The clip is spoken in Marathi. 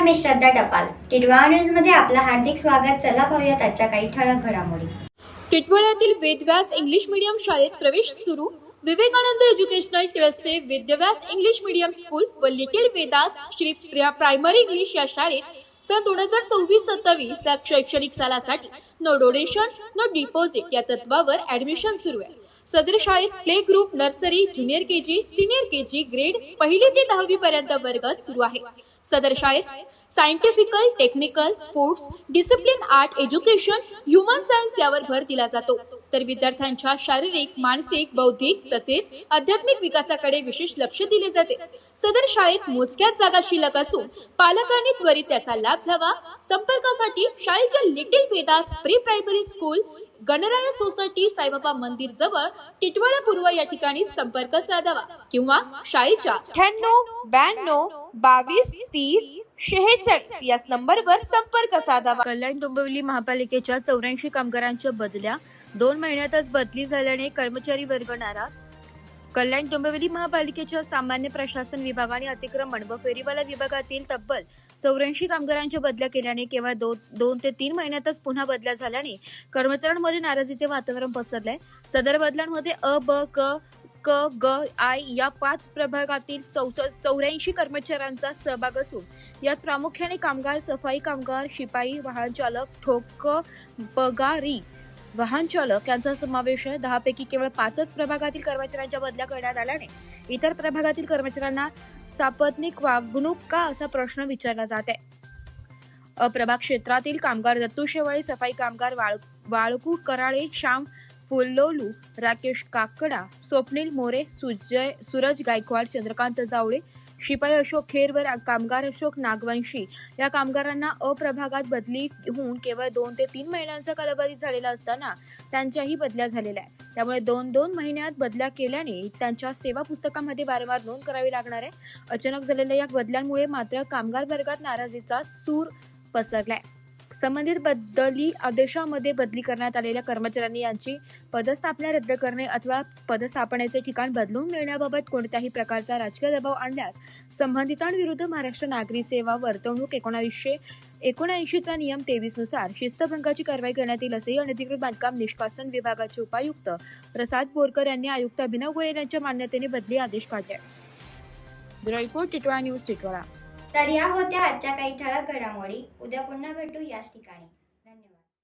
मी श्रद्धा टपाल. टिटवाळा न्यूज मध्ये आपलं हार्दिक स्वागत. चला पाहूयात आजच्या काही ठळक घडामोडी. टिटवाळ्यातील वेदव्यास इंग्लिश मीडियम शाळेत प्रवेश सुरू. विवेकानंद एज्युकेशनल ट्रस्टचे वेदव्यास इंग्लिश मीडियम स्कूल व little Vedas Shri primary English या शाळेत सन 2026-27 या शैक्षणिक सालासाठी नो डोनेशन नो डिपॉझिट या तत्वावर ऍडमिशन सुरू आहे. सदर शाळेत play group, nursery, junior KG, senior KG grade 1ली ते 10वी पर्यंत वर्ग सुरू आहे. सदर शाळेत scientifical, technical, sports, discipline, art, education, human science यावर भर दिला जातो. तर विद्यार्थ्यांच्या शारीरिक, मानसिक, बौद्धिक तसेच आध्यात्मिक विकासाकडे विशेष लक्ष दिले जाते. सदर शाळेत मोजक्याच जागा शिल्लक असून पालकांनी त्वरित त्याचा लाभ घ्यावा. संपर्कासाठी शाळेच्या little Vedas pre primary school, Ganaraya society, Saibaba मंदिर जवळ, टिटवाळा पूर्व या ठिकाणी संपर्क साधावा किंवा शाळेच्या 98 92 22 30 46 या नंबरवर संपर्क साधावा. कल्याण डोंबिवली महापालिकेच्या 84 कामगारांच्या बदल्या 2 महिन्यातच बदली झाल्याने कर्मचारी वर्ग नाराज. कल्याण डोंबिवली महापालिकेच्या सामान्य प्रशासन विभागाने अतिक्रमण व फेरीवाला विभागातील तब्बल 84 कामगारांच्या बदल्या केल्याने केवळ 2 ते 3 महिन्यातच पुन्हा बदल्या झाल्याने कर्मचाऱ्यांमध्ये नाराजीचे वातावरण पसरले. सदर बदल्यांमध्ये अ, ब, क, ग, आय या 5 प्रभागातील 84 कर्मचाऱ्यांचा सहभाग असून यात प्रामुख्याने कामगार, सफाई कामगार, शिपाई, वाहन चालक, ठोक पगारी वाहन चालक यांचा समावेश आहे. 10 पैकी केवळ 5च प्रभागातील कर्मचाऱ्यांच्या बदल्या करण्यात आल्याने इतर प्रभागातील कर्मचाऱ्यांना सापत्निक वागणूक का असा प्रश्न विचारला जात आहे. अप्रभाग क्षेत्रातील कामगार दत्तू शेवाळे, सफाई कामगार वाळकू कराळे, श्याम फुल्लोलू, राकेश काकडा, स्वप्नील मोरे, सूरज गायकवाड, चंद्रकांत जावळे, शिपाई अशोक खेर व कामगार अशोक नागवंशी या कामगारांना अप्रभागात बदली होऊन केवळ 2 ते 3 महिन्यांचा कालावधी झालेला असताना त्यांच्याही बदल्या झालेल्या आहेत. त्यामुळे 2 महिन्यात बदल्या केल्याने त्यांच्या सेवा पुस्तकामध्ये वारंवार नोंद करावी लागणार आहे. अचानक झालेल्या या बदल्यांमुळे मात्र कामगार वर्गात नाराजीचा सूर पसरलाय. संबंधित बदली आदेशामध्ये बदली करण्यात आलेल्या कर्मचाऱ्यांनी यांची पदस्थापना रद्द करणे अथवा पदस्थापनेचे ठिकाण बदलून मिळण्याबाबत कोणत्याही प्रकारचा राजकीय दबाव आणल्यास संबंधितांविरुद्ध महाराष्ट्र नागरी सेवा वर्तवणूक 1979 चा नियम 23 नुसार शिस्तभंगाची कारवाई करण्यात येईल असेही अनधिकृत बांधकाम निष्कासन विभागाचे उपायुक्त प्रसाद बोरकर यांनी आयुक्त अभिनव गोयल यांच्या मान्यतेने बदली आदेश काढले. Bureau report, Titwala news, Titwala. तर या होत्या आजच्या काही ठळक घडामोडी. उद्या पुन्हा भेटू याच ठिकाणी.